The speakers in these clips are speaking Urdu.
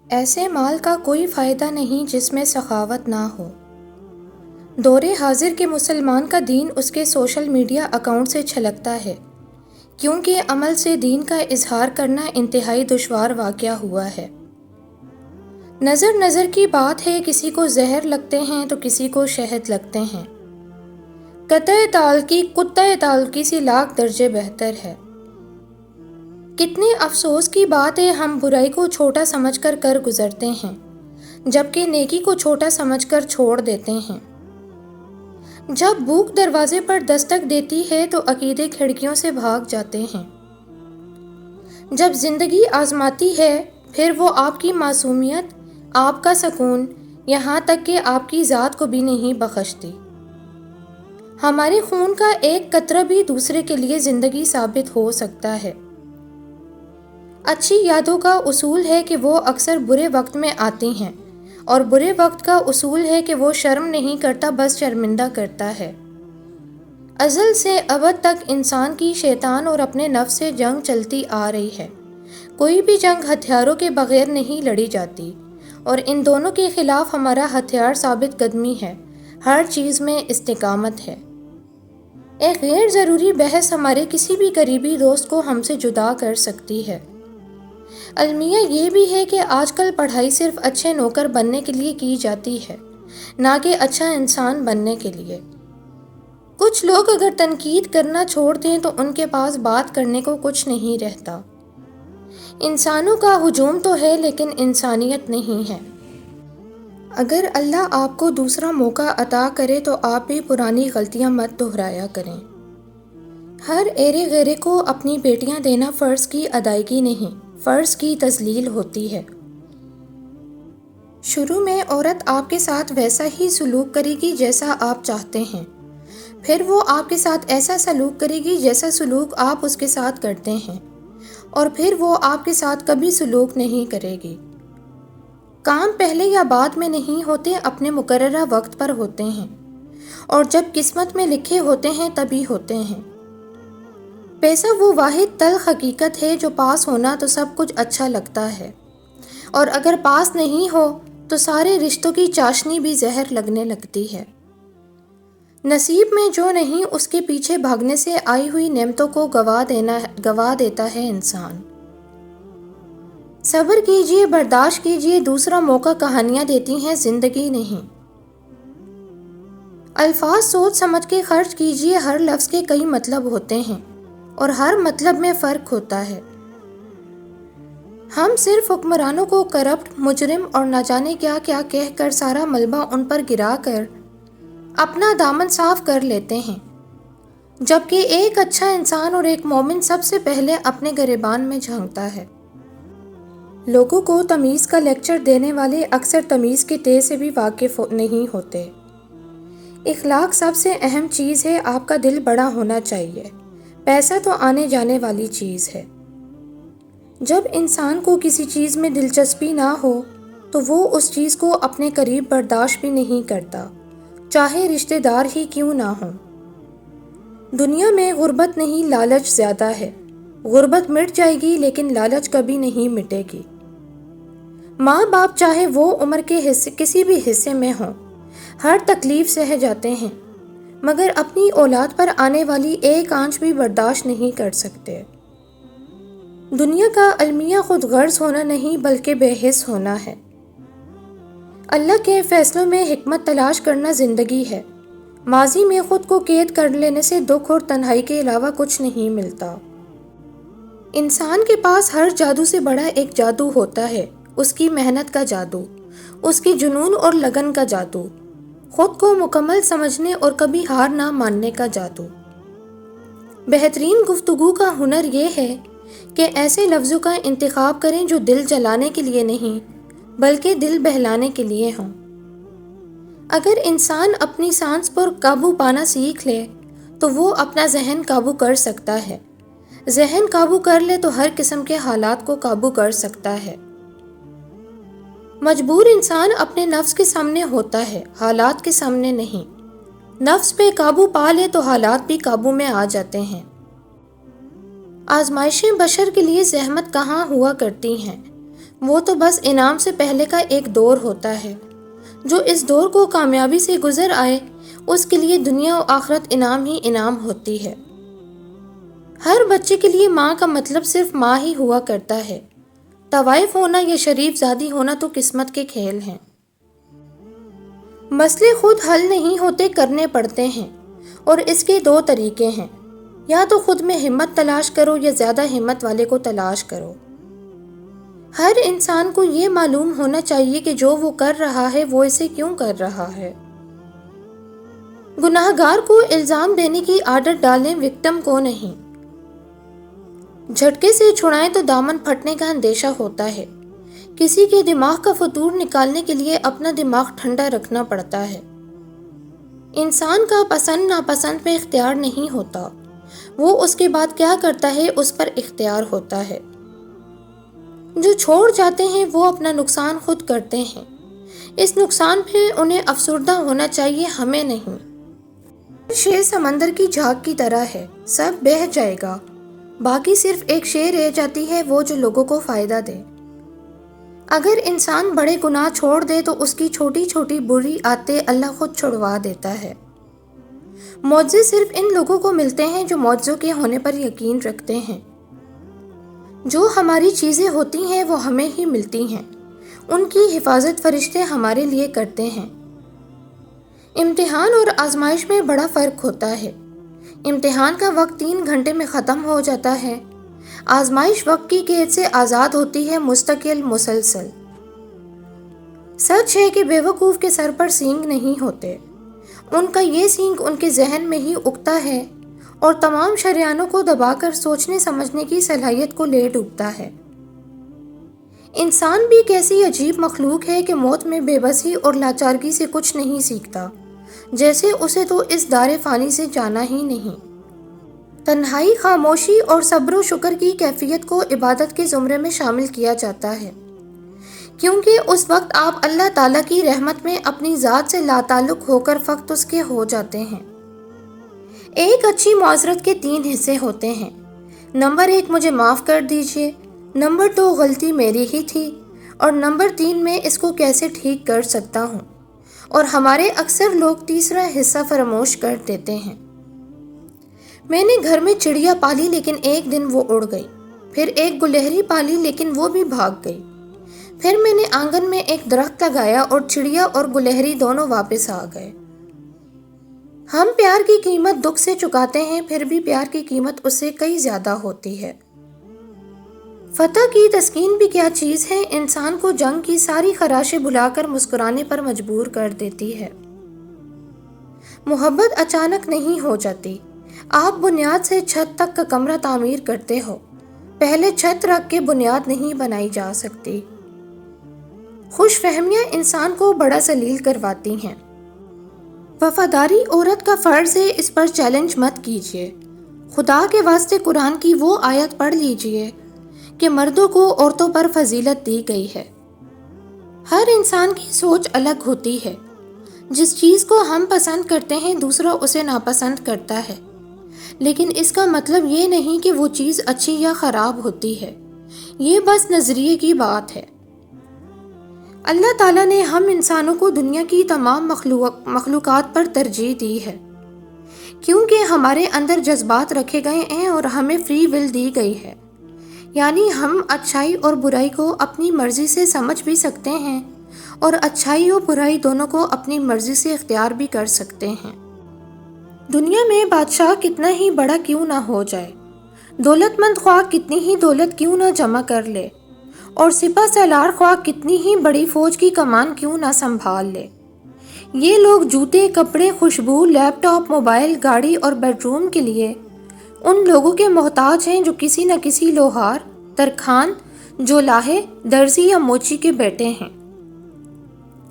ایسے مال کا کوئی فائدہ نہیں جس میں سخاوت نہ ہو۔ دور حاضر کے مسلمان کا دین اس کے سوشل میڈیا اکاؤنٹ سے چھلکتا ہے، کیونکہ عمل سے دین کا اظہار کرنا انتہائی دشوار واقعہ ہوا ہے۔ نظر کی بات ہے، کسی کو زہر لگتے ہیں تو کسی کو شہد لگتے ہیں۔ قطع تعلقی کتہ تعلقی سے لاکھ درجے بہتر ہے۔ کتنے افسوس کی بات ہے، ہم برائی کو چھوٹا سمجھ کر گزرتے ہیں، جبکہ نیکی کو چھوٹا سمجھ کر چھوڑ دیتے ہیں۔ جب بھوک دروازے پر دستک دیتی ہے تو عقیدے کھڑکیوں سے بھاگ جاتے ہیں۔ جب زندگی آزماتی ہے، پھر وہ آپ کی معصومیت، آپ کا سکون، یہاں تک کہ آپ کی ذات کو بھی نہیں بخشتی۔ ہمارے خون کا ایک قطرہ بھی دوسرے کے لیے زندگی ثابت ہو سکتا ہے۔ اچھی یادوں کا اصول ہے کہ وہ اکثر برے وقت میں آتی ہیں، اور برے وقت کا اصول ہے کہ وہ شرم نہیں کرتا، بس شرمندہ کرتا ہے۔ ازل سے ابد تک انسان کی شیطان اور اپنے نفس سے جنگ چلتی آ رہی ہے۔ کوئی بھی جنگ ہتھیاروں کے بغیر نہیں لڑی جاتی، اور ان دونوں کے خلاف ہمارا ہتھیار ثابت قدمی ہے، ہر چیز میں استقامت ہے۔ ایک غیر ضروری بحث ہمارے کسی بھی قریبی دوست کو ہم سے جدا کر سکتی ہے۔ المیہ یہ بھی ہے کہ آج کل پڑھائی صرف اچھے نوکر بننے کے لیے کی جاتی ہے، نہ کہ اچھا انسان بننے کے لیے۔ کچھ لوگ اگر تنقید کرنا چھوڑ دیں تو ان کے پاس بات کرنے کو کچھ نہیں رہتا۔ انسانوں کا ہجوم تو ہے، لیکن انسانیت نہیں ہے۔ اگر اللہ آپ کو دوسرا موقع عطا کرے تو آپ بھی پرانی غلطیاں مت دہرایا کریں۔ ہر ایرے غیرے کو اپنی بیٹیاں دینا فرض کی ادائیگی نہیں، فرض کی تذلیل ہوتی ہے۔ شروع میں عورت آپ کے ساتھ ویسا ہی سلوک کرے گی جیسا آپ چاہتے ہیں، پھر وہ آپ کے ساتھ ایسا سلوک کرے گی جیسا سلوک آپ اس کے ساتھ کرتے ہیں، اور پھر وہ آپ کے ساتھ کبھی سلوک نہیں کرے گی۔ کام پہلے یا بعد میں نہیں ہوتے، اپنے مقررہ وقت پر ہوتے ہیں، اور جب قسمت میں لکھے ہوتے ہیں تبھی ہوتے ہیں۔ پیسہ وہ واحد تلخ حقیقت ہے جو پاس ہونا تو سب کچھ اچھا لگتا ہے، اور اگر پاس نہیں ہو تو سارے رشتوں کی چاشنی بھی زہر لگنے لگتی ہے۔ نصیب میں جو نہیں، اس کے پیچھے بھاگنے سے آئی ہوئی نعمتوں کو گوا دیتا ہے انسان۔ صبر کیجئے، برداشت کیجئے، دوسرا موقع کہانیاں دیتی ہیں، زندگی نہیں۔ الفاظ سوچ سمجھ کے خرچ کیجئے، ہر لفظ کے کئی مطلب ہوتے ہیں، اور ہر مطلب میں فرق ہوتا ہے۔ ہم صرف حکمرانوں کو کرپٹ، مجرم اور نہ جانے کیا کیا کہہ کر سارا ملبہ ان پر گرا کر اپنا دامن صاف کر لیتے ہیں، جبکہ ایک اچھا انسان اور ایک مومن سب سے پہلے اپنے گریبان میں جھانکتا ہے۔ لوگوں کو تمیز کا لیکچر دینے والے اکثر تمیز کے تے سے بھی واقف نہیں ہوتے۔ اخلاق سب سے اہم چیز ہے، آپ کا دل بڑا ہونا چاہیے، پیسہ تو آنے جانے والی چیز ہے۔ جب انسان کو کسی چیز میں دلچسپی نہ ہو تو وہ اس چیز کو اپنے قریب برداشت بھی نہیں کرتا، چاہے رشتہ دار ہی کیوں نہ ہوں۔ دنیا میں غربت نہیں، لالچ زیادہ ہے۔ غربت مٹ جائے گی لیکن لالچ کبھی نہیں مٹے گی۔ ماں باپ چاہے وہ عمر کے کسی بھی حصے میں ہوں، ہر تکلیف سہ جاتے ہیں، مگر اپنی اولاد پر آنے والی ایک آنچ بھی برداشت نہیں کر سکتے۔ دنیا کا المیہ خود غرض ہونا نہیں بلکہ بے حس ہونا ہے۔ اللہ کے فیصلوں میں حکمت تلاش کرنا زندگی ہے۔ ماضی میں خود کو قید کر لینے سے دکھ اور تنہائی کے علاوہ کچھ نہیں ملتا۔ انسان کے پاس ہر جادو سے بڑا ایک جادو ہوتا ہے، اس کی محنت کا جادو، اس کی جنون اور لگن کا جادو، خود کو مکمل سمجھنے اور کبھی ہار نہ ماننے کا جادو۔ بہترین گفتگو کا ہنر یہ ہے کہ ایسے لفظوں کا انتخاب کریں جو دل جلانے کے لیے نہیں بلکہ دل بہلانے کے لیے ہوں۔ اگر انسان اپنی سانس پر قابو پانا سیکھ لے تو وہ اپنا ذہن قابو کر سکتا ہے، ذہن قابو کر لے تو ہر قسم کے حالات کو قابو کر سکتا ہے۔ مجبور انسان اپنے نفس کے سامنے ہوتا ہے، حالات کے سامنے نہیں۔ نفس پہ قابو پا لے تو حالات بھی قابو میں آ جاتے ہیں۔ آزمائشیں بشر کے لیے زحمت کہاں ہوا کرتی ہیں، وہ تو بس انعام سے پہلے کا ایک دور ہوتا ہے۔ جو اس دور کو کامیابی سے گزر آئے اس کے لیے دنیا و آخرت انعام ہی انعام ہوتی ہے۔ ہر بچے کے لیے ماں کا مطلب صرف ماں ہی ہوا کرتا ہے۔ طوائف ہونا یا شریف زادی ہونا تو قسمت کے کھیل ہیں۔ مسئلے خود حل نہیں ہوتے، کرنے پڑتے ہیں، اور اس کے دو طریقے ہیں، یا تو خود میں ہمت تلاش کرو یا زیادہ ہمت والے کو تلاش کرو۔ ہر انسان کو یہ معلوم ہونا چاہیے کہ جو وہ کر رہا ہے وہ اسے کیوں کر رہا ہے۔ گناہگار کو الزام دینے کی عادت ڈالیں، وکٹم کو نہیں۔ جھٹکے سے چھڑائیں تو دامن پھٹنے کا اندیشہ ہوتا ہے۔ کسی کے دماغ کا فطور نکالنے کے لیے اپنا دماغ ٹھنڈا رکھنا پڑتا ہے۔ انسان کا پسند ناپسند پہ اختیار نہیں ہوتا، وہ اس کے بعد کیا کرتا ہے اس پر اختیار ہوتا ہے۔ جو چھوڑ جاتے ہیں وہ اپنا نقصان خود کرتے ہیں، اس نقصان پہ انہیں افسردہ ہونا چاہیے، ہمیں نہیں۔ شے سمندر کی جھاگ کی طرح ہے، سب بہہ جائے گا، باقی صرف ایک شے رہ جاتی ہے، وہ جو لوگوں کو فائدہ دے۔ اگر انسان بڑے گناہ چھوڑ دے تو اس کی چھوٹی چھوٹی بری عادتیں اللہ خود چھڑوا دیتا ہے۔ معجزے صرف ان لوگوں کو ملتے ہیں جو معجزوں کے ہونے پر یقین رکھتے ہیں۔ جو ہماری چیزیں ہوتی ہیں وہ ہمیں ہی ملتی ہیں، ان کی حفاظت فرشتے ہمارے لیے کرتے ہیں۔ امتحان اور آزمائش میں بڑا فرق ہوتا ہے۔ امتحان کا وقت 3 گھنٹے میں ختم ہو جاتا ہے، آزمائش وقت کی قید سے آزاد ہوتی ہے، مستقل، مسلسل۔ سچ ہے کہ بے وقوف کے سر پر سینگ نہیں ہوتے، ان کا یہ سینگ ان کے ذہن میں ہی اگتا ہے اور تمام شریانوں کو دبا کر سوچنے سمجھنے کی صلاحیت کو لے ڈوبتا ہے۔ انسان بھی کیسی عجیب مخلوق ہے کہ موت میں بے بسی اور لاچارگی سے کچھ نہیں سیکھتا، جیسے اسے تو اس دار فانی سے جانا ہی نہیں۔ تنہائی، خاموشی اور صبر و شکر کی کیفیت کو عبادت کے زمرے میں شامل کیا جاتا ہے، کیونکہ اس وقت آپ اللہ تعالیٰ کی رحمت میں اپنی ذات سے لا تعلق ہو کر فقط اس کے ہو جاتے ہیں۔ ایک اچھی معذرت کے 3 حصے ہوتے ہیں۔ نمبر 1، مجھے معاف کر دیجئے۔ نمبر 2، غلطی میری ہی تھی۔ اور نمبر 3 میں اس کو کیسے ٹھیک کر سکتا ہوں۔ اور ہمارے اکثر لوگ تیسرا حصہ فراموش کر دیتے ہیں۔ میں نے گھر میں چڑیا پالی لیکن ایک دن وہ اڑ گئی، پھر ایک گلہری پالی لیکن وہ بھی بھاگ گئی، پھر میں نے آنگن میں ایک درخت لگایا اور چڑیا اور گلہری دونوں واپس آ گئے۔ ہم پیار کی قیمت دکھ سے چکاتے ہیں، پھر بھی پیار کی قیمت اس سے کئی زیادہ ہوتی ہے۔ فتح کی تسکین بھی کیا چیز ہے، انسان کو جنگ کی ساری خراشیں بھلا کر مسکرانے پر مجبور کر دیتی ہے۔ محبت اچانک نہیں ہو جاتی، آپ بنیاد سے چھت تک کا کمرہ تعمیر کرتے ہو، پہلے چھت رکھ کے بنیاد نہیں بنائی جا سکتی۔ خوش فہمیاں انسان کو بڑا ذلیل کرواتی ہیں۔ وفاداری عورت کا فرض ہے، اس پر چیلنج مت کیجیے۔ خدا کے واسطے قرآن کی وہ آیت پڑھ لیجیے کہ مردوں کو عورتوں پر فضیلت دی گئی ہے۔ ہر انسان کی سوچ الگ ہوتی ہے، جس چیز کو ہم پسند کرتے ہیں دوسرا اسے ناپسند کرتا ہے، لیکن اس کا مطلب یہ نہیں کہ وہ چیز اچھی یا خراب ہوتی ہے، یہ بس نظریے کی بات ہے۔ اللہ تعالیٰ نے ہم انسانوں کو دنیا کی تمام مخلوقات پر ترجیح دی ہے، کیونکہ ہمارے اندر جذبات رکھے گئے ہیں اور ہمیں فری ول دی گئی ہے، یعنی ہم اچھائی اور برائی کو اپنی مرضی سے سمجھ بھی سکتے ہیں اور اچھائی اور برائی دونوں کو اپنی مرضی سے اختیار بھی کر سکتے ہیں۔ دنیا میں بادشاہ کتنا ہی بڑا کیوں نہ ہو جائے، دولت مند خواہ کتنی ہی دولت کیوں نہ جمع کر لے، اور سپہ سالار خواہ کتنی ہی بڑی فوج کی کمان کیوں نہ سنبھال لے، یہ لوگ جوتے، کپڑے، خوشبو، لیپ ٹاپ، موبائل، گاڑی اور بیڈ روم کے لیے ان لوگوں کے محتاج ہیں جو کسی نہ کسی لوہار، ترکھان، جولاہے، درزی یا موچی کے بیٹے ہیں۔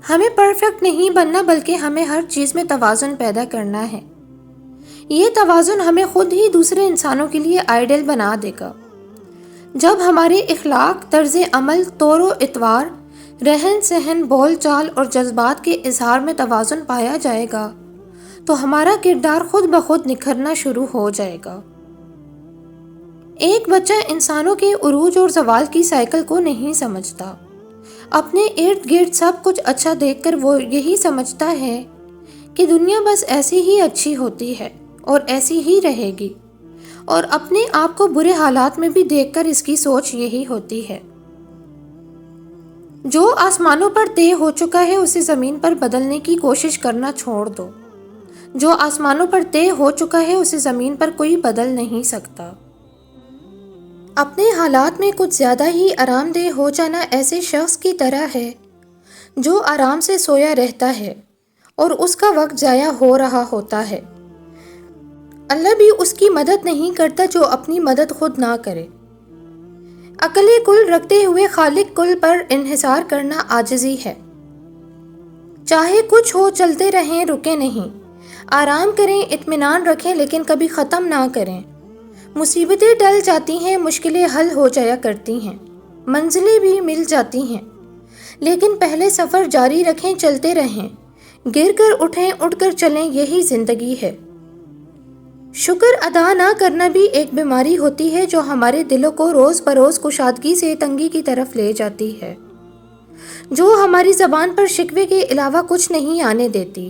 ہمیں پرفیکٹ نہیں بننا بلکہ ہمیں ہر چیز میں توازن پیدا کرنا ہے۔ یہ توازن ہمیں خود ہی دوسرے انسانوں کے لیے آئیڈل بنا دے گا۔ جب ہمارے اخلاق، طرز عمل، طور و اطوار، رہن سہن، بول چال اور جذبات کے اظہار میں توازن پایا جائے گا تو ہمارا کردار خود بخود نکھرنا شروع ہو جائے گا۔ ایک بچہ انسانوں کے عروج اور زوال کی سائیکل کو نہیں سمجھتا۔ اپنے ارد گرد سب کچھ اچھا دیکھ کر وہ یہی سمجھتا ہے کہ دنیا بس ایسی ہی اچھی ہوتی ہے اور ایسی ہی رہے گی، اور اپنے آپ کو برے حالات میں بھی دیکھ کر اس کی سوچ یہی ہوتی ہے۔ جو آسمانوں پر طے ہو چکا ہے اسے زمین پر بدلنے کی کوشش کرنا چھوڑ دو۔ جو آسمانوں پر طے ہو چکا ہے اسے زمین پر کوئی بدل نہیں سکتا۔ اپنے حالات میں کچھ زیادہ ہی آرام دہ ہو جانا ایسے شخص کی طرح ہے جو آرام سے سویا رہتا ہے اور اس کا وقت ضائع ہو رہا ہوتا ہے۔ اللہ بھی اس کی مدد نہیں کرتا جو اپنی مدد خود نہ کرے۔ عقل کل رکھتے ہوئے خالق کل پر انحصار کرنا عاجزی ہے۔ چاہے کچھ ہو چلتے رہیں، رکے نہیں، آرام کریں، اطمینان رکھیں، لیکن کبھی ختم نہ کریں۔ مصیبتیں ٹل جاتی ہیں، مشکلیں حل ہو جایا کرتی ہیں، منزلیں بھی مل جاتی ہیں، لیکن پہلے سفر جاری رکھیں، چلتے رہیں، گر کر اٹھیں، اٹھ کر چلیں، یہی زندگی ہے۔ شکر ادا نہ کرنا بھی ایک بیماری ہوتی ہے جو ہمارے دلوں کو روز بروز کشادگی سے تنگی کی طرف لے جاتی ہے، جو ہماری زبان پر شکوے کے علاوہ کچھ نہیں آنے دیتی۔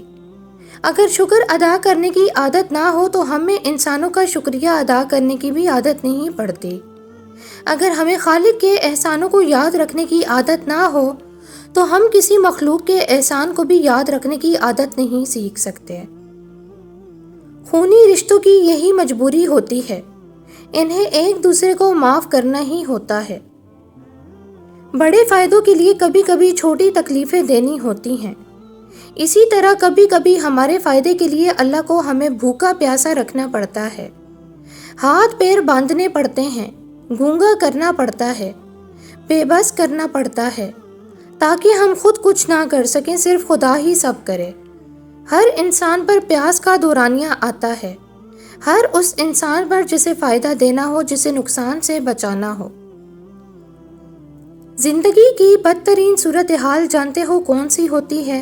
اگر شکر ادا کرنے کی عادت نہ ہو تو ہمیں انسانوں کا شکریہ ادا کرنے کی بھی عادت نہیں پڑتی۔ اگر ہمیں خالق کے احسانوں کو یاد رکھنے کی عادت نہ ہو تو ہم کسی مخلوق کے احسان کو بھی یاد رکھنے کی عادت نہیں سیکھ سکتے۔ خونی رشتوں کی یہی مجبوری ہوتی ہے، انہیں ایک دوسرے کو معاف کرنا ہی ہوتا ہے۔ بڑے فائدوں کے لیے کبھی کبھی چھوٹی تکلیفیں دینی ہوتی ہیں۔ اسی طرح کبھی کبھی ہمارے فائدے کے لیے اللہ کو ہمیں بھوکا پیاسا رکھنا پڑتا ہے، ہاتھ پیر باندھنے پڑتے ہیں، گونگا کرنا پڑتا ہے، بے بس کرنا پڑتا ہے، تاکہ ہم خود کچھ نہ کر سکیں، صرف خدا ہی سب کرے۔ ہر انسان پر پیاس کا دورانیہ آتا ہے، ہر اس انسان پر جسے فائدہ دینا ہو، جسے نقصان سے بچانا ہو۔ زندگی کی بدترین صورتحال جانتے ہو کون سی ہوتی ہے؟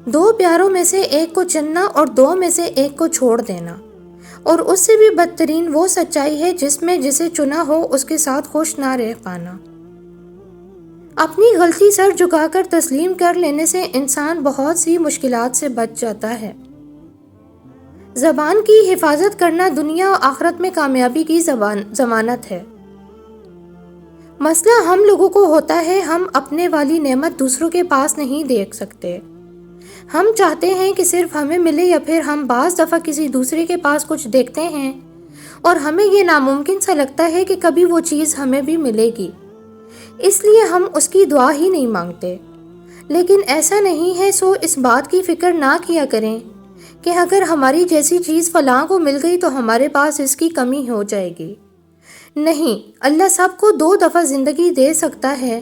دو پیاروں میں سے ایک کو چننا اور دو میں سے ایک کو چھوڑ دینا، اور اس سے بھی بدترین وہ سچائی ہے جس میں جسے چنا ہو اس کے ساتھ خوش نہ رہ پانا۔ اپنی غلطی سر جھکا کر تسلیم کر لینے سے انسان بہت سی مشکلات سے بچ جاتا ہے۔ زبان کی حفاظت کرنا دنیا و آخرت میں کامیابی کی ضمانت ہے۔ مسئلہ ہم لوگوں کو ہوتا ہے، ہم اپنے والی نعمت دوسروں کے پاس نہیں دیکھ سکتے۔ ہم چاہتے ہیں کہ صرف ہمیں ملے، یا پھر ہم بعض دفعہ کسی دوسرے کے پاس کچھ دیکھتے ہیں اور ہمیں یہ ناممکن سا لگتا ہے کہ کبھی وہ چیز ہمیں بھی ملے گی، اس لیے ہم اس کی دعا ہی نہیں مانگتے۔ لیکن ایسا نہیں ہے، سو اس بات کی فکر نہ کیا کریں کہ اگر ہماری جیسی چیز فلاں کو مل گئی تو ہمارے پاس اس کی کمی ہو جائے گی۔ نہیں، اللہ سب کو 2 دفعہ زندگی دے سکتا ہے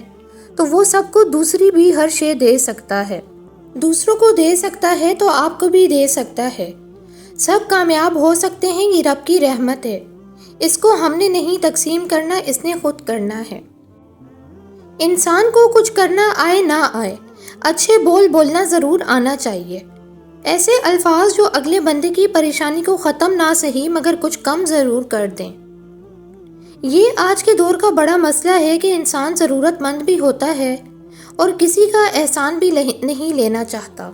تو وہ سب کو دوسری بھی ہر شے دے سکتا ہے۔ دوسروں کو دے سکتا ہے تو آپ کو بھی دے سکتا ہے۔ سب کامیاب ہو سکتے ہیں، یہ رب کی رحمت ہے۔ اس کو ہم نے نہیں تقسیم کرنا، اس نے خود کرنا ہے۔ انسان کو کچھ کرنا آئے نہ آئے، اچھے بول بولنا ضرور آنا چاہیے، ایسے الفاظ جو اگلے بندے کی پریشانی کو ختم نہ صحیح مگر کچھ کم ضرور کر دیں۔ یہ آج کے دور کا بڑا مسئلہ ہے کہ انسان ضرورت مند بھی ہوتا ہے اور کسی کا احسان بھی نہیں لینا چاہتا۔